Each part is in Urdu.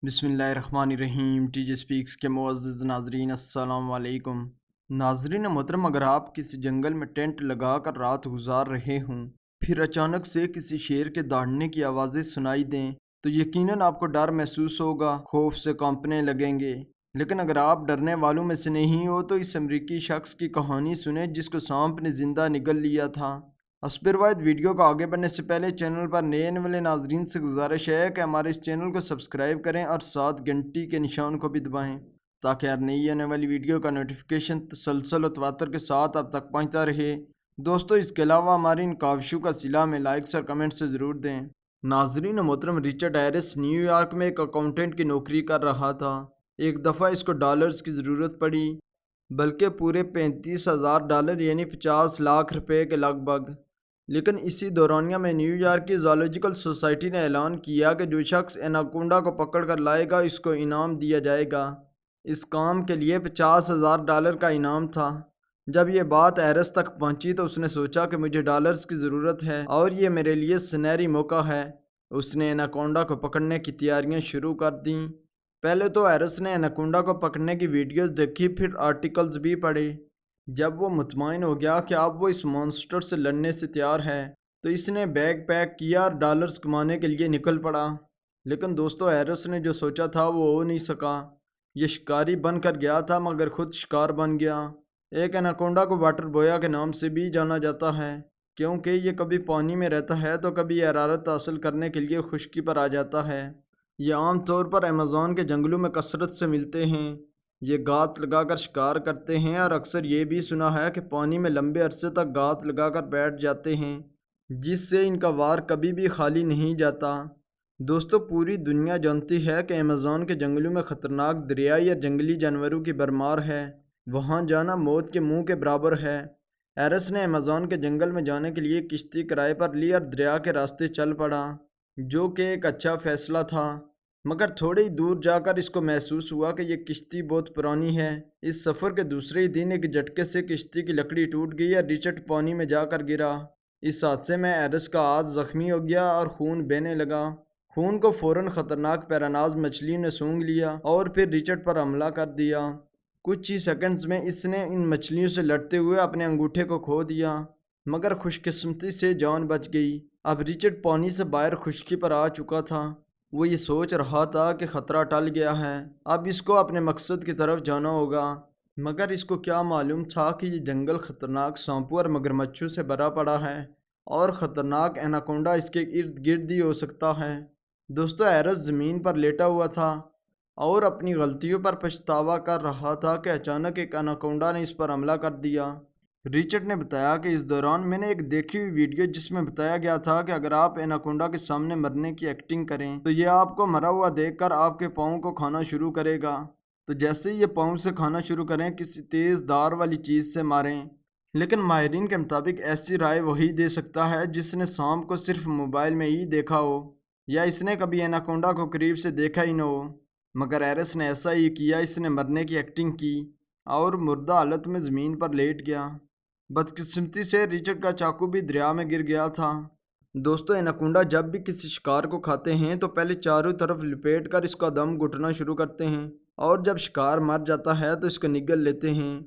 بسم اللہ الرحمن الرحیم۔ ٹی جے سپیکس کے معزز ناظرین السلام علیکم۔ ناظرین محترم، اگر آپ کسی جنگل میں ٹینٹ لگا کر رات گزار رہے ہوں، پھر اچانک سے کسی شیر کے دہاڑنے کی آوازیں سنائی دیں تو یقیناً آپ کو ڈر محسوس ہوگا، خوف سے کانپنے لگیں گے۔ لیکن اگر آپ ڈرنے والوں میں سے نہیں ہو تو اس امریکی شخص کی کہانی سنیں جس کو سانپ نے زندہ نگل لیا تھا۔ اسپر واحد ویڈیو کو آگے بڑھنے سے پہلے چینل پر نئے آنے والے ناظرین سے گزارش ہے کہ ہمارے اس چینل کو سبسکرائب کریں اور ساتھ گھنٹی کے نشان کو بھی دبائیں تاکہ ہر نئی آنے والی ویڈیو کا نوٹیفیکیشن تسلسل و تواتر کے ساتھ اب تک پہنچتا رہے۔ دوستو، اس کے علاوہ ہماری ان کاوشوں کا صلہ میں لائکس اور کمنٹ سے ضرور دیں۔ ناظرین محترم، رچرڈ ہیرس نیو یارک میں ایک اکاؤنٹنٹ کی نوکری کر رہا تھا۔ ایک دفعہ اس کو ڈالرز کی ضرورت پڑی، بلکہ پورے $35,000 یعنی 50 لاکھ روپے کے لگ بھگ۔ لیکن اسی دورانیہ میں نیو یارک کی زوالوجیکل سوسائٹی نے اعلان کیا کہ جو شخص ایناکونڈا کو پکڑ کر لائے گا اس کو انعام دیا جائے گا۔ اس کام کے لیے $50,000 کا انعام تھا۔ جب یہ بات ہیرس تک پہنچی تو اس نے سوچا کہ مجھے ڈالرز کی ضرورت ہے اور یہ میرے لیے سنہری موقع ہے۔ اس نے ایناکونڈا کو پکڑنے کی تیاریاں شروع کر دیں۔ پہلے تو ہیرس نے ایناکونڈا کو پکڑنے کی ویڈیوز دیکھی، پھر آرٹیکلز بھی پڑھے۔ جب وہ مطمئن ہو گیا کہ اب وہ اس مانسٹر سے لڑنے سے تیار ہے تو اس نے بیگ پیک کیا اور ڈالرز کمانے کے لیے نکل پڑا۔ لیکن دوستو، ہیرس نے جو سوچا تھا وہ ہو نہیں سکا۔ یہ شکاری بن کر گیا تھا مگر خود شکار بن گیا۔ ایک ایناکونڈا کو واٹر بویا کے نام سے بھی جانا جاتا ہے کیونکہ یہ کبھی پانی میں رہتا ہے تو کبھی حرارت حاصل کرنے کے لیے خشکی پر آ جاتا ہے۔ یہ عام طور پر ایمیزون کے جنگلوں میں کثرت سے ملتے ہیں۔ یہ گات لگا کر شکار کرتے ہیں اور اکثر یہ بھی سنا ہے کہ پانی میں لمبے عرصے تک گات لگا کر بیٹھ جاتے ہیں جس سے ان کا وار کبھی بھی خالی نہیں جاتا۔ دوستو، پوری دنیا جانتی ہے کہ ایمیزون کے جنگلوں میں خطرناک دریائی اور جنگلی جانوروں کی بھرمار ہے۔ وہاں جانا موت کے منہ کے برابر ہے۔ ہیرس نے ایمیزون کے جنگل میں جانے کے لیے کشتی کرائے پر لی اور دریا کے راستے چل پڑا، جو کہ ایک اچھا فیصلہ تھا۔ مگر تھوڑے ہی دور جا کر اس کو محسوس ہوا کہ یہ کشتی بہت پرانی ہے۔ اس سفر کے دوسرے ہی دن ایک جھٹکے سے کشتی کی لکڑی ٹوٹ گئی اور رچرڈ پانی میں جا کر گرا۔ اس حادثے میں ہیرس کا ہاتھ زخمی ہو گیا اور خون بہنے لگا۔ خون کو فوراً خطرناک پیراناز مچھلی نے سونگھ لیا اور پھر رچرڈ پر حملہ کر دیا۔ کچھ ہی سیکنڈز میں اس نے ان مچھلیوں سے لڑتے ہوئے اپنے انگوٹھے کو کھو دیا، مگر خوش قسمتی سے جان بچ گئی۔ اب رچرڈ پانی سے باہر خشکی پر آ چکا تھا۔ وہ یہ سوچ رہا تھا کہ خطرہ ٹل گیا ہے، اب اس کو اپنے مقصد کی طرف جانا ہوگا۔ مگر اس کو کیا معلوم تھا کہ یہ جنگل خطرناک سانپوں اور مگرمچھوں سے بھرا پڑا ہے اور خطرناک ایناکونڈا اس کے ارد گرد ہی ہو سکتا ہے۔ دوستو، ہیرس زمین پر لیٹا ہوا تھا اور اپنی غلطیوں پر پچھتاوا کر رہا تھا کہ اچانک ایک ایناکونڈا نے اس پر حملہ کر دیا۔ رچرڈ نے بتایا کہ اس دوران میں نے ایک دیکھی ہوئی ویڈیو جس میں بتایا گیا تھا کہ اگر آپ ایناکونڈا کے سامنے مرنے کی ایکٹنگ کریں تو یہ آپ کو مرا ہوا دیکھ کر آپ کے پاؤں کو کھانا شروع کرے گا۔ تو جیسے ہی یہ پاؤں سے کھانا شروع کریں، کسی تیز دھار والی چیز سے ماریں۔ لیکن ماہرین کے مطابق ایسی رائے وہی دے سکتا ہے جس نے سانپ کو صرف موبائل میں ہی دیکھا ہو یا اس نے کبھی ایناکونڈا کو قریب سے دیکھا ہی نہ ہو۔ مگر ہیرس نے ایسا ہی کیا۔ اس نے مرنے کی ایکٹنگ کی اور مردہ حالت میں زمین پر لیٹ گیا۔ بدقسمتی سے رچرڈ کا چاقو بھی دریا میں گر گیا تھا۔ دوستو، ایناکونڈا جب بھی کسی شکار کو کھاتے ہیں تو پہلے چاروں طرف لپیٹ کر اس کا دم گھٹنا شروع کرتے ہیں اور جب شکار مر جاتا ہے تو اس کو نگل لیتے ہیں۔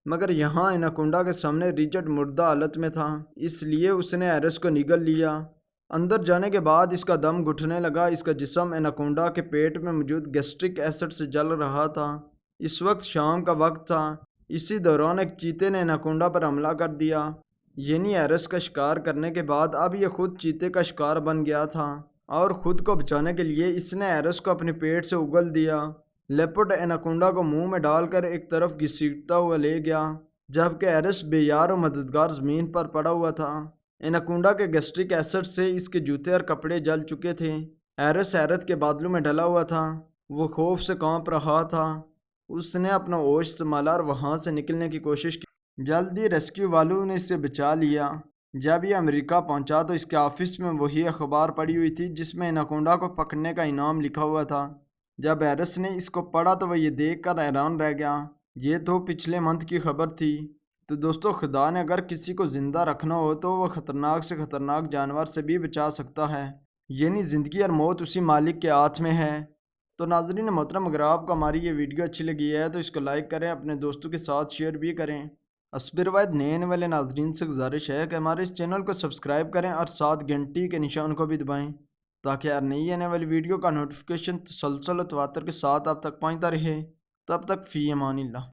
مگر یہاں ایناکونڈا کے سامنے رچرڈ مردہ حالت میں تھا، اس لیے اس نے ہیرس کو نگل لیا۔ اندر جانے کے بعد اس کا دم گھٹنے لگا۔ اس کا جسم ایناکونڈا کے پیٹ میں موجود گیسٹرک ایسڈ سے جل رہا تھا۔ اس وقت شام کا وقت تھا۔ اسی دوران ایک چیتے نے ایناکونڈا پر حملہ کر دیا۔ یعنی ہیرس کا شکار کرنے کے بعد اب یہ خود چیتے کا شکار بن گیا تھا اور خود کو بچانے کے لیے اس نے ہیرس کو اپنے پیٹ سے اگل دیا۔ لیپرڈ ایناکونڈا کو منہ میں ڈال کر ایک طرف گھسیٹتا ہوا لے گیا، جبکہ ہیرس بے یار و مددگار زمین پر پڑا ہوا تھا۔ ایناکونڈا کے گیسٹرک ایسڈ سے اس کے جوتے اور کپڑے جل چکے تھے۔ ہیرس حیرت کے بادلوں میں ڈلا ہوا تھا، وہ خوف سے کانپ رہا تھا۔ اس نے اپنا ہوش سنبھالا اور وہاں سے نکلنے کی کوشش کی۔ جلدی ریسکیو والوں نے اسے بچا لیا۔ جب یہ امریکہ پہنچا تو اس کے آفس میں وہی اخبار پڑی ہوئی تھی جس میں ایناکونڈا کو پکڑنے کا انعام لکھا ہوا تھا۔ جب ہیرس نے اس کو پڑھا تو وہ یہ دیکھ کر حیران رہ گیا۔ یہ تو پچھلے منتھ کی خبر تھی۔ تو دوستو، خدا نے اگر کسی کو زندہ رکھنا ہو تو وہ خطرناک سے خطرناک جانور سے بھی بچا سکتا ہے۔ یعنی زندگی اور موت اسی مالک کے ہاتھ میں ہے۔ تو ناظرین محترم، اگر آپ کو ہماری یہ ویڈیو اچھی لگی ہے تو اس کو لائک کریں، اپنے دوستوں کے ساتھ شیئر بھی کریں۔ حسب روایت نئے آنے والے ناظرین سے گزارش ہے کہ ہمارے اس چینل کو سبسکرائب کریں اور ساتھ گھنٹی کے نشان کو بھی دبائیں تاکہ ہر نئی آنے والی ویڈیو کا نوٹیفیکیشن تسلسل و تواتر کے ساتھ آپ تک پہنچتا رہے۔ تب تک فی امان اللہ۔